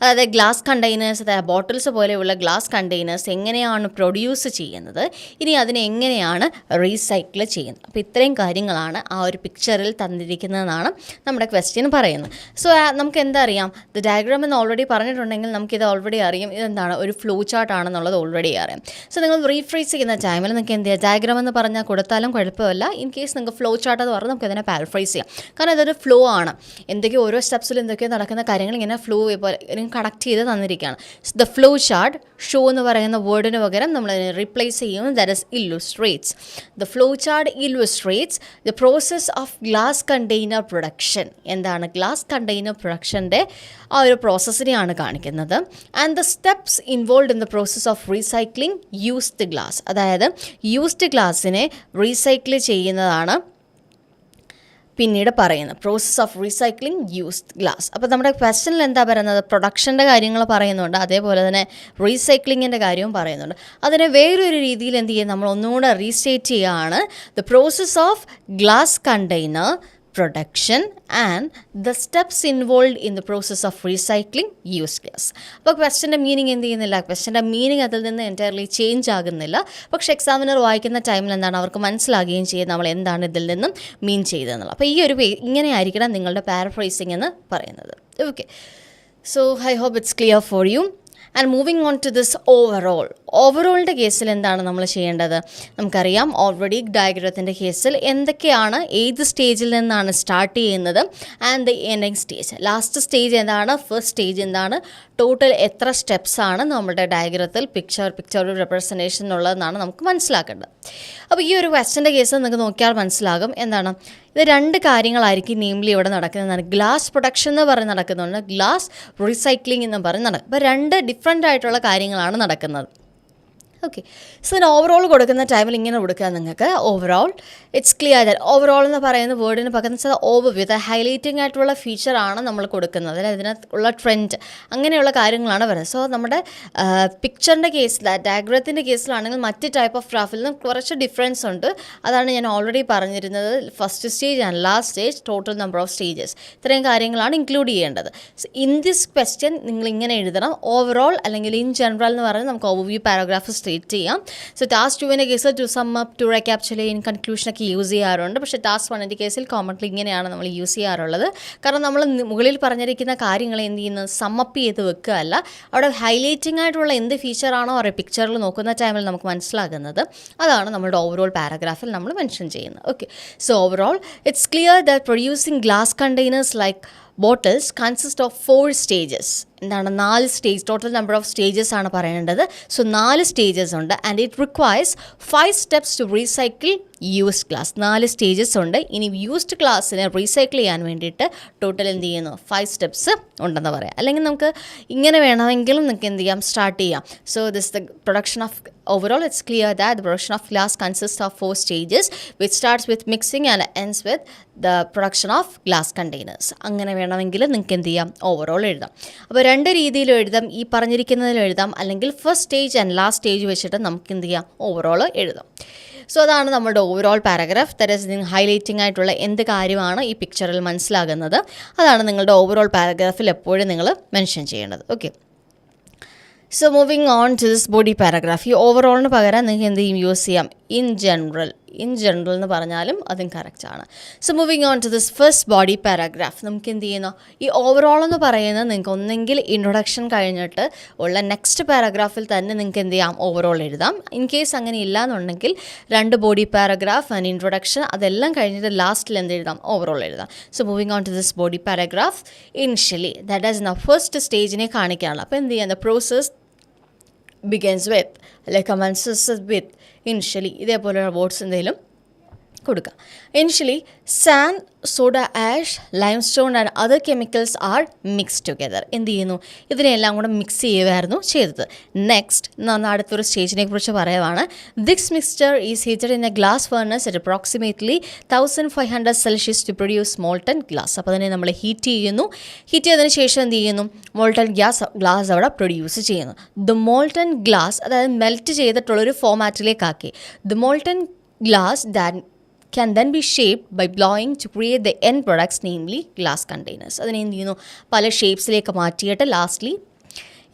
അതായത് ഗ്ലാസ് കണ്ടെയ്നേഴ്സ്, അതായത് ബോട്ടിൽസ് പോലെയുള്ള ഗ്ലാസ് കണ്ടെയ്നേഴ്സ് എങ്ങനെയാണ് പ്രൊഡ്യൂസ് ചെയ്യുന്നത്, ഇനി അതിനെ എങ്ങനെയാണ് റീസൈക്കിൾ ചെയ്യുന്നത്. അപ്പോൾ ഇത്രയും കാര്യങ്ങളാണ് ആ ഒരു പിക്ചറിൽ തന്നിരിക്കുന്നതെന്നാണ് നമ്മുടെ ക്വസ്റ്റ്യൻ പറയുന്നത്. സോ നമുക്ക് എന്താ അറിയാം, ദ ഡയഗ്രാം എന്ന് ഓൾറെഡി പറഞ്ഞിട്ടുണ്ടെങ്കിൽ നമുക്കിത് ഓൾറെഡി അറിയാം, ഇതെന്താണ് ഒരു ഫ്ലോ ചാർട്ട് ആണെന്നുള്ളത് ഓൾറെഡി അറിയാം. സോ നിങ്ങൾ റീഫ്രേസ് ചെയ്യുന്ന ടൈമിൽ നിങ്ങൾക്ക് എന്ത് ചെയ്യാം, ഡയഗ്രാം എന്ന് പറഞ്ഞാൽ കൊടുത്താലും കുഴപ്പമില്ല. ഇൻ കേസ് നിങ്ങൾക്ക് ഫ്ലോ ചാർട്ട് എന്ന് പറഞ്ഞാൽ നമുക്ക് അതിനെ പാരഫ്രൈസ് ചെയ്യാം. കാരണം ഇതൊരു ഫ്ലോ ആണ്, എന്തൊക്കെയോ ഓരോ സ്റ്റെപ്സിൽ എന്തൊക്കെയോ നടക്കുന്ന കാര്യങ്ങൾ ഇങ്ങനെ ഫ്ലോ പോലെ കണക്ട് ചെയ്ത് തന്നിരിക്കുകയാണ്. ദ ഫ്ലോ ചാർട്ട്, ഷോ എന്ന് പറയുന്ന വേർഡിന് പകരം നമ്മൾ റീപ്ലേസ് ചെയ്യും, that is illustrates. The flow chart illustrates the process of glass container production. എന്താണ് ഗ്ലാസ് കണ്ടെയ്നർ പ്രൊഡക്ഷൻ്റെ ആ ഒരു പ്രോസസ്സിനെയാണ് കാണിക്കുന്നത്. And the steps involve in the process of recycling used glass. അതായത് യൂസ്ഡ് ഗ്ലാസ്സിനെ റീസൈക്കിൾ ചെയ്യുന്നതാണ് പിന്നീട് പറയുന്നത്, process of recycling used glass. അപ്പോൾ നമ്മുടെ ക്വസ്റ്റനിൽ എന്താ പറയുന്നത്, പ്രൊഡക്ഷൻ്റെ കാര്യങ്ങൾ പറയുന്നുണ്ട്, അതേപോലെ തന്നെ റീസൈക്ലിങ്ങിൻ്റെ കാര്യവും പറയുന്നുണ്ട്. അതിനെ വേറൊരു രീതിയിൽ എന്ത് ചെയ്യും, നമ്മൾ ഒന്നുകൂടെ റീസ്റ്റേറ്റ് ചെയ്യുകയാണ്. The process of glass container production and the steps involved in the process of recycling used glass. അപ്പോൾ ക്വസ്റ്റ്യൻ്റെ മീനിങ് എന്ത് ചെയ്യുന്നില്ല, ക്വസ്റ്റ്യൻ്റെ മീനിങ് അതിൽ നിന്ന് എൻറ്റയർലി ചേഞ്ച് ആകുന്നില്ല. പക്ഷേ എക്സാമിനർ വായിക്കുന്ന ടൈമിൽ എന്താണ് അവർക്ക് മനസ്സിലാകുകയും ചെയ്യും നമ്മൾ എന്താണ് ഇതിൽ നിന്നും മീൻ ചെയ്തതെന്നുള്ളത്. അപ്പോൾ ഈ ഒരു ഇങ്ങനെ ആയിരിക്കണം നിങ്ങളുടെ പാരഫ്രൈസിങ് എന്ന് പറയുന്നത്. Okay, so I hope it's clear for you. And moving on to this ഓവറോളിൻ്റെ കേസിൽ എന്താണ് നമ്മൾ ചെയ്യേണ്ടത്? നമുക്കറിയാം ഓൾറെഡി ഡയഗ്രത്തിൻ്റെ കേസിൽ എന്തൊക്കെയാണ്, ഏത് സ്റ്റേജിൽ നിന്നാണ് സ്റ്റാർട്ട് ചെയ്യുന്നത് and the ending stage, last stage എന്താണ്, ഫസ്റ്റ് സ്റ്റേജ് എന്താണ്, ടോട്ടൽ എത്ര സ്റ്റെപ്സാണ് നമ്മുടെ ഡയഗ്രത്തിൽ പിക്ചർ റെപ്രസെൻറ്റേഷൻ ഉള്ളതെന്നാണ് നമുക്ക് മനസ്സിലാക്കേണ്ടത്. അപ്പോൾ ഈ ഒരു ക്വസ്റ്റൻ്റെ കേസ് നിങ്ങൾക്ക് നോക്കിയാൽ മനസ്സിലാകും എന്താണ് ഇത് രണ്ട് കാര്യങ്ങളായിരിക്കും നെയിംലി ഇവിടെ നടക്കുന്നതാണ്. ഗ്ലാസ് പ്രൊഡക്ഷൻ എന്ന് പറഞ്ഞ് നടക്കുന്നുണ്ട്, ഗ്ലാസ് റീസൈക്ലിംഗ് എന്ന് പറഞ്ഞ് നടക്കും. അപ്പോൾ രണ്ട് ഡിഫറെൻ്റ് ആയിട്ടുള്ള കാര്യങ്ങളാണ് നടക്കുന്നത്. ഓക്കെ, സോ ഇതിന് ഓവറോൾ കൊടുക്കുന്ന ടൈമിൽ ഇങ്ങനെ കൊടുക്കുക നിങ്ങൾക്ക്. Overall it's clear that overall എന്ന് പറയുന്ന വേർഡിന് പകരം വെച്ചാൽ ഓവർവ്യൂ, ഹൈലൈറ്റിംഗ് ആയിട്ടുള്ള ഫീച്ചറാണ് നമ്മൾ കൊടുക്കുന്നത്. അതായത് ഇതിനകത്തുള്ള ട്രെൻഡ് അങ്ങനെയുള്ള കാര്യങ്ങളാണ് വരുന്നത്. സോ നമ്മുടെ പിക്ചറിൻ്റെ കേസിൽ, ഡയഗ്രത്തിൻ്റെ കേസിലാണെങ്കിൽ മറ്റ് ടൈപ്പ് ഓഫ് ഗ്രാഫിൽ നിന്ന് കുറച്ച് ഡിഫറൻസ് ഉണ്ട്. അതാണ് ഞാൻ ഓൾറെഡി പറഞ്ഞിരുന്നത്. First stage and last stage, total number of stages, ഇത്രയും കാര്യങ്ങളാണ് ഇൻക്ലൂഡ് ചെയ്യേണ്ടത്. സോ ഇൻ ദിസ് ക്വസ്റ്റ്യൻ നിങ്ങൾ ഇങ്ങനെ എഴുതണം, ഓവറോൾ അല്ലെങ്കിൽ ഇൻ ജനറൽ എന്ന് പറയുന്നത് നമുക്ക് ഓവർവ്യൂ പാരഗ്രാഫ് ചെയ്യാം. സോ ടാസ്ക് 2ൻ്റെ കേസിൽ to sum up, to recapitulate, in കൺക്ലൂഷനൊക്കെ യൂസ് ചെയ്യാറുണ്ട്. പക്ഷേ ടാസ്ക് 1ൻ്റെ കേസിൽ കോമൺലി ഇങ്ങനെയാണ് നമ്മൾ യൂസ് ചെയ്യാറുള്ളത്. കാരണം നമ്മൾ മുകളിൽ പറഞ്ഞിരിക്കുന്ന കാര്യങ്ങൾ എന്ത് ചെയ്യുന്നത്, സമ്മപ്പ് ചെയ്ത് വെക്കുകയല്ല, അവിടെ ഹൈലൈറ്റിംഗ് ആയിട്ടുള്ള എന്ത് ഫീച്ചറാണോ അവരുടെ പിക്ചറിൽ നോക്കുന്ന ടൈമിൽ നമുക്ക് മനസ്സിലാകുന്നത്, അതാണ് നമ്മുടെ ഓവറോൾ പാരഗ്രാഫിൽ നമ്മൾ മെൻഷൻ ചെയ്യുന്നത്. Okay, so overall it's clear that producing glass containers like bottles consist of 4 stages. എന്താണ് 4 stage, total number of stages ആണ് പറയേണ്ടത്. സോ 4 സ്റ്റേജസ് ഉണ്ട് and it requires 5 steps to recycle used glass. 4 stages ഉണ്ട്. ഇനി used ഗ്ലാസ്സിനെ recycle ചെയ്യാൻ വേണ്ടിയിട്ട് total എന്ത് ചെയ്യുന്നു, 5 സ്റ്റെപ്സ് ഉണ്ടെന്ന് പറയാം. അല്ലെങ്കിൽ നമുക്ക് ഇങ്ങനെ വേണമെങ്കിലും നിങ്ങൾക്ക് എന്ത് ചെയ്യാം, സ്റ്റാർട്ട് ചെയ്യാം. So this the production of overall it's clear that the production of glass consists of 4 stages which starts with mixing and ends with the production of glass containers. അങ്ങനെ വേണമെങ്കിൽ നിങ്ങൾക്ക് എന്ത് ചെയ്യാം, ഓവറോൾ എഴുതാം. അപ്പോൾ രണ്ട് രീതിയിലും എഴുതാം, ഈ പറഞ്ഞിരിക്കുന്നതിലും എഴുതാം, അല്ലെങ്കിൽ first stage and last stage വെച്ചിട്ട് നമുക്ക് എന്ത് ചെയ്യാം, ഓവറോൾ എഴുതാം. സോ അതാണ് നമ്മുടെ overall paragraph. That is highlighting ആയിട്ടുള്ള എന്ത് കാര്യമാണ് ഈ പിക്ചറിൽ മനസ്സിലാകുന്നത്, അതാണ് നിങ്ങളുടെ ഓവറോൾ പാരഗ്രാഫിൽ എപ്പോഴും നിങ്ങൾ മെൻഷൻ ചെയ്യേണ്ടത്. Okay, so moving on to this body paragraph. ഈ ഓവറോളിന് പകരം നിങ്ങൾക്ക് എന്ത് ചെയ്യും, യൂസ് ചെയ്യാം ഇൻ ജനറൽ എന്ന് പറഞ്ഞാലും അതും കറക്റ്റാണ്. So moving on to this first body paragraph, നമുക്ക് എന്ത് ചെയ്യുന്നു, ഈ ഓവറോൾ എന്ന് പറയുന്നത് നിങ്ങൾക്ക് ഒന്നെങ്കിൽ ഇൻട്രൊഡക്ഷൻ കഴിഞ്ഞിട്ട് ഉള്ള നെക്സ്റ്റ് പാരഗ്രാഫിൽ തന്നെ നിങ്ങൾക്ക് എന്ത് ചെയ്യാം, ഓവറോൾ എഴുതാം. ഇൻ കേസ് അങ്ങനെ ഇല്ല എന്നുണ്ടെങ്കിൽ 2 ബോഡി പാരഗ്രാഫ് ആൻഡ് ഇൻട്രൊഡക്ഷൻ അതെല്ലാം കഴിഞ്ഞിട്ട് ലാസ്റ്റിൽ എന്ത് എഴുതാം, ഓവറോൾ എഴുതാം. So moving on to this body paragraph, initially that is the first സ്റ്റേജിനെ കാണിക്കാനുള്ള. അപ്പോൾ എന്ത് ചെയ്യാം, the process begins with, like commences with, initially ഇതേപോലെയുള്ള വേർഡ്സ് എന്തെങ്കിലും കൊടുക്കുക. Initially sand, soda ash, limestone and other chemicals are mix together. എന്ത് ചെയ്യുന്നു, ഇതിനെല്ലാം കൂടെ മിക്സ് ചെയ്യുകയായിരുന്നു ചെയ്തത്. നെക്സ്റ്റ് നമ്മൾ അടുത്തൊരു സ്റ്റേജിനെ കുറിച്ച് പറയുവാണ്. This mixture is heated in a glass furnace at approximately 1500 Celsius to produce molten glass. അപ്പോൾ അതിനെ നമ്മൾ ഹീറ്റ് ചെയ്യുന്നു. ഹീറ്റ് ചെയ്തതിന് ശേഷം എന്ത് ചെയ്യുന്നു, മോൾട്ടൺ ഗ്ലാസ് അവിടെ പ്രൊഡ്യൂസ് ചെയ്യുന്നു. ദ മോൾട്ടൺ ഗ്ലാസ്, അതായത് മെൽറ്റ് ചെയ്തിട്ടുള്ളൊരു ഫോമാറ്റിലേക്കാക്കി. The molten glass that can then be shaped by blowing to create the end products, namely glass containers. അതിനെ എന്ത് ചെയ്യുന്നു, പല ഷേപ്സിലേക്ക് മാറ്റിയിട്ട് ലാസ്റ്റ്ലി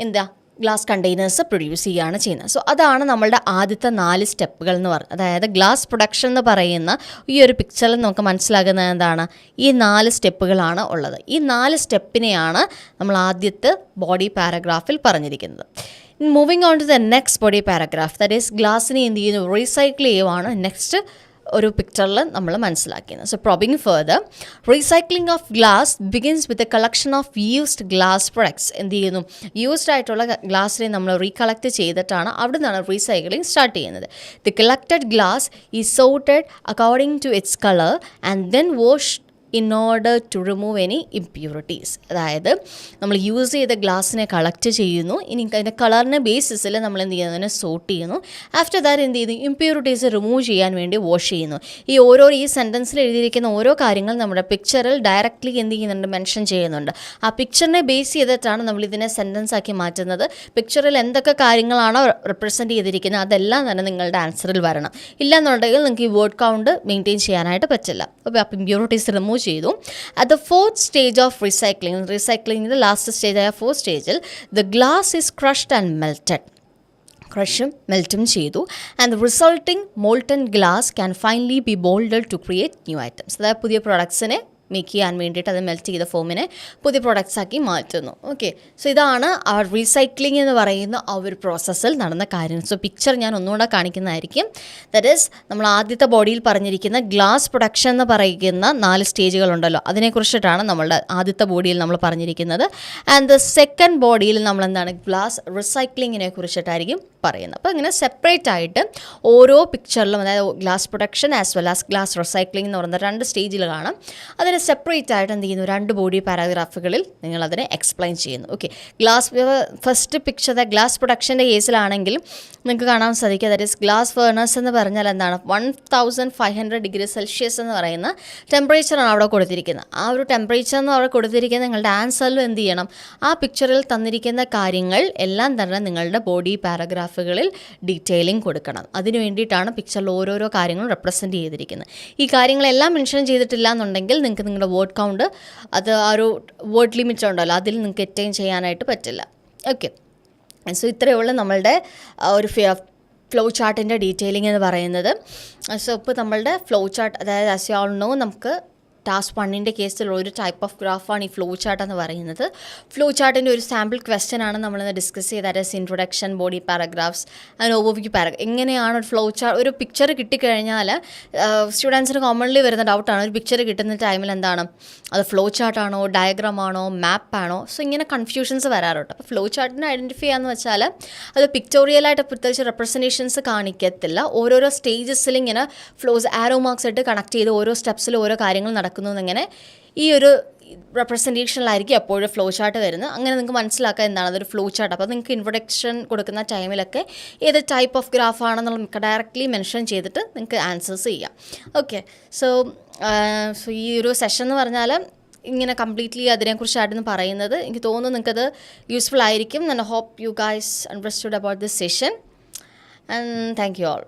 എന്താ, ഗ്ലാസ് കണ്ടെയ്നേഴ്സ് പ്രൊഡ്യൂസ് ചെയ്യുകയാണ് ചെയ്യുന്നത്. സോ അതാണ് നമ്മളുടെ ആദ്യത്തെ 4 സ്റ്റെപ്പുകൾ എന്ന് പറയുന്നത്. അതായത് ഗ്ലാസ് പ്രൊഡക്ഷൻ എന്ന് പറയുന്ന ഈ ഒരു പിക്ചറിൽ നമുക്ക് മനസ്സിലാകുന്നത് എന്താണ്, ഈ 4 സ്റ്റെപ്പുകളാണ് ഉള്ളത്. ഈ 4 സ്റ്റെപ്പിനെയാണ് നമ്മൾ ആദ്യത്തെ ബോഡി പാരഗ്രാഫിൽ പറഞ്ഞിരിക്കുന്നത്. Moving on to the next body paragraph, that is ഗ്ലാസിനെ എന്ത് ചെയ്യുന്നു, റീസൈക്കിൾ ചെയ്യുവാണ് നെക്സ്റ്റ് ഒരു പിക്ചറിൽ നമ്മൾ മനസ്സിലാക്കിയത്. So probing further, recycling of glass begins with a collection of used glass products. എന്ത് ചെയ്യുന്നു, യൂസ്ഡ് ആയിട്ടുള്ള ഗ്ലാസിനെ നമ്മൾ റീകളക്ട് ചെയ്തിട്ടാണ് അവിടെ നിന്നാണ് റീസൈക്ലിംഗ് സ്റ്റാർട്ട് ചെയ്യുന്നത്. The collected glass is sorted according to its colour and then wash in order to remove any impurities. അതായത് നമ്മൾ യൂസ് ചെയ്ത ഗ്ലാസ്സിനെ കളക്ട് ചെയ്യുന്നു, ഇനി അതിൻ്റെ കളറിൻ്റെ ബേസിസിൽ നമ്മൾ എന്ത് ചെയ്യുന്നു, അതിനെ സോർട്ട് ചെയ്യുന്നു. ആഫ്റ്റർ ദാറ്റ് എന്ത് ചെയ്യുന്നു, ഇംപ്യൂരിറ്റീസ് റിമൂവ് ചെയ്യാൻ വേണ്ടി വാഷ് ചെയ്യുന്നു. ഈ സെൻറ്റൻസിൽ എഴുതിയിരിക്കുന്ന ഓരോ കാര്യങ്ങൾ നമ്മുടെ പിക്ചറിൽ ഡയറക്റ്റ്ലി എന്ത് ചെയ്യുന്നുണ്ട്, മെൻഷൻ ചെയ്യുന്നുണ്ട്. ആ പിക്ചറിനെ ബേസ് ചെയ്തിട്ടാണ് നമ്മൾ ഇതിനെ സെൻറ്റൻസ് ആക്കി മാറ്റുന്നത്. പിക്ചറിൽ എന്തൊക്കെ കാര്യങ്ങളാണോ റെപ്രസെൻറ്റ് ചെയ്തിരിക്കുന്നത് അതെല്ലാം തന്നെ നിങ്ങളുടെ ആൻസറിൽ വരണം. ഇല്ലയെന്നുണ്ടെങ്കിൽ നിങ്ങൾക്ക് ഈ വേർഡ് കൗണ്ട് മെയിൻറ്റെയിൻ ചെയ്യാനായിട്ട് പറ്റില്ല. അപ്പോൾ ഇംപ്യൂരിറ്റീസ് റിമൂവ് ചെയ്തു. At the fourth stage of റീസൈക്ലിങ്ങിൻ്റെ ലാസ്റ്റ് സ്റ്റേജായ ഫോർത്ത് സ്റ്റേജിൽ the glass is crushed and melted. ക്രഷും മെൽറ്റും ചെയ്തു. And the resulting molten glass can finally be moulded to create new items. അതായത് പുതിയ പ്രൊഡക്ട്സിനെ മേക്ക് ചെയ്യാൻ വേണ്ടിയിട്ട് അത് മെൽറ്റ് ചെയ്ത ഫോമിനെ പുതിയ പ്രൊഡക്ട്സ് ആക്കി മാറ്റുന്നു. ഓക്കെ, സോ ഇതാണ് ആ റീസൈക്ലിംഗ് എന്ന് പറയുന്ന ആ ഒരു പ്രോസസ്സിൽ നടന്ന കാര്യം. സോ പിക്ചർ ഞാൻ ഒന്നുകൂടെ കാണിക്കുന്നതായിരിക്കും. ദറ്റ് ഈസ് നമ്മൾ ആദ്യത്തെ ബോഡിയിൽ പറഞ്ഞിരിക്കുന്ന ഗ്ലാസ് പ്രൊഡക്ഷൻ എന്ന് പറയുന്ന 4 സ്റ്റേജുകളുണ്ടല്ലോ, അതിനെക്കുറിച്ചിട്ടാണ് നമ്മളുടെ ആദ്യത്തെ ബോഡിയിൽ നമ്മൾ പറഞ്ഞിരിക്കുന്നത്. ആൻഡ് ദ സെക്കൻഡ് ബോഡിയിൽ നമ്മൾ എന്താണ് ഗ്ലാസ് റീസൈക്ലിങ്ങിനെ കുറിച്ചിട്ടായിരിക്കും പറയുന്നത്. അപ്പോൾ ഇങ്ങനെ സെപ്പറേറ്റ് ആയിട്ട് ഓരോ പിക്ചറിലും, അതായത് glass production as well as glass recycling എന്ന് പറയുന്ന 2 സ്റ്റേജിൽ കാണാം. അതിന് സെപ്പറേറ്റ് ആയിട്ട് എന്ത് ചെയ്യുന്നു, 2 ബോഡി പാരാഗ്രാഫുകളിൽ നിങ്ങളതിനെ എക്സ്പ്ലെയിൻ ചെയ്യുന്നു. ഓക്കെ, ഫസ്റ്റ് പിക്ചർ ഗ്ലാസ് പ്രൊഡക്ഷൻ്റെ കേസിലാണെങ്കിൽ നിങ്ങൾക്ക് കാണാൻ സാധിക്കുക. ദാറ്റ് ഈസ് ഗ്ലാസ് ഫേർണസ് എന്ന് പറഞ്ഞാൽ എന്താണ് 1500 ഡിഗ്രി സെൽഷ്യസ് എന്ന് പറയുന്ന ടെമ്പറേച്ചറാണ് അവിടെ കൊടുത്തിരിക്കുന്നത്. ആ ഒരു ടെമ്പറേച്ചർ എന്ന് അവിടെ കൊടുത്തിരിക്കുന്നത് നിങ്ങളുടെ ആൻസറിലും എന്ത് ചെയ്യണം, ആ പിക്ചറിൽ തന്നിരിക്കുന്ന കാര്യങ്ങൾ എല്ലാം തന്നെ നിങ്ങളുടെ ബോഡി പാരഗ്രാഫുകളിൽ ഡീറ്റെയിലിംഗ് കൊടുക്കണം. അതിന് വേണ്ടിയിട്ടാണ് പിക്ചറിൽ ഓരോരോ കാര്യങ്ങളും റെപ്രസെൻറ്റ് ചെയ്തിരിക്കുന്നത്. ഈ കാര്യങ്ങളെല്ലാം മെൻഷൻ ചെയ്തിട്ടില്ല എന്നുണ്ടെങ്കിൽ നിങ്ങൾക്ക് നിങ്ങളുടെ വേർഡ് കൗണ്ട്, അത് ആ ഒരു വേർഡ് ലിമിറ്റ് ഉണ്ടല്ലോ, അതിൽ നിങ്ങൾക്ക് അറ്റൈൻ ചെയ്യാനായിട്ട് പറ്റില്ല. ഓക്കെ, സോ ഇത്രയേ ഉള്ളൂ നമ്മളുടെ ഒരു ഫ്ലോ ചാർട്ടിൻ്റെ ഡീറ്റെയിലിംഗ് എന്ന് പറയുന്നത്. സോ ഇപ്പോൾ നമ്മളുടെ ഫ്ലോ ചാർട്ട്, അതായത് ആസ് യു ഓൾ നോ, നമുക്ക് ടാസ്ക് 1ൻ്റെ കേസിൽ ഒരു ടൈപ്പ് ഓഫ് ഗ്രാഫാണ് ഈ ഫ്ലോ ചാർട്ട് എന്ന് പറയുന്നത്. ഫ്ലോ ചാർട്ടിൻ്റെ ഒരു സാമ്പിൾ ക്വസ്റ്റ്യൻ ആണ് നമ്മളിന്ന് ഡിസ്കസ് ചെയ്ത്. That is introduction, body paragraphs and overview paragraph. എങ്ങനെയാണ് ഒരു ഫ്ലോ ചാർട്ട്, ഒരു പിക്ചർ കിട്ടിക്കഴിഞ്ഞാൽ സ്റ്റുഡൻസിന് കോമൺലി വരുന്ന ഡൗട്ടാണ്, ഒരു പിക്ചർ കിട്ടുന്ന ടൈമിൽ എന്താണ് അത് ഫ്ലോ ചാർട്ടാണോ, ഡയഗ്രാമാണോ, മാപ്പാണോ? സോ ഇങ്ങനെ കൺഫ്യൂഷൻസ് വരാറുണ്ട്. അപ്പോൾ ഫ്ലോ ചാർട്ടിനെ ഐഡൻറ്റിഫൈ ചെയ്യാന്ന് വെച്ചാൽ അത് പിക്ടോറിയലായിട്ട് പ്രത്യേകിച്ച് റെപ്രസെൻറ്റേഷൻസ് കാണിക്കത്തില്ല. ഓരോരോ സ്റ്റേജസിൽ ഇങ്ങനെ ഫ്ലോസ് ആരോ മാർക്സ് ഇട്ട് കണക്ട് ചെയ്ത് ഓരോ സ്റ്റെപ്സിൽ ഓരോ കാര്യങ്ങൾ നടക്കുന്നു എന്നിങ്ങനെ ഈ ഒരു റെപ്രസെൻറ്റേഷനിലായിരിക്കും എപ്പോഴും ഫ്ലോ ചാർട്ട് വരുന്നത്. അങ്ങനെ നിങ്ങൾക്ക് മനസ്സിലാക്കുക എന്താണ് അതൊരു ഫ്ലോ ചാർട്ട്. അപ്പോൾ നിങ്ങൾക്ക് ഇൻട്രൊഡക്ഷൻ കൊടുക്കുന്ന ടൈമിലൊക്കെ ഏത് ടൈപ്പ് ഓഫ് ഗ്രാഫാണെന്നുള്ള ഡയറക്റ്റ്ലി മെൻഷൻ ചെയ്തിട്ട് നിങ്ങൾക്ക് ആൻസേഴ്സ് ചെയ്യാം. ഓക്കെ, സോ ഈ ഒരു സെഷൻ എന്ന് പറഞ്ഞാൽ ഇങ്ങനെ കംപ്ലീറ്റ്ലി അതിനെക്കുറിച്ചായിരുന്നു പറയുന്നത്. എനിക്ക് തോന്നുന്നു നിങ്ങൾക്കത് യൂസ്ഫുൾ ആയിരിക്കും. And hope you guys understood about this session and thank you all.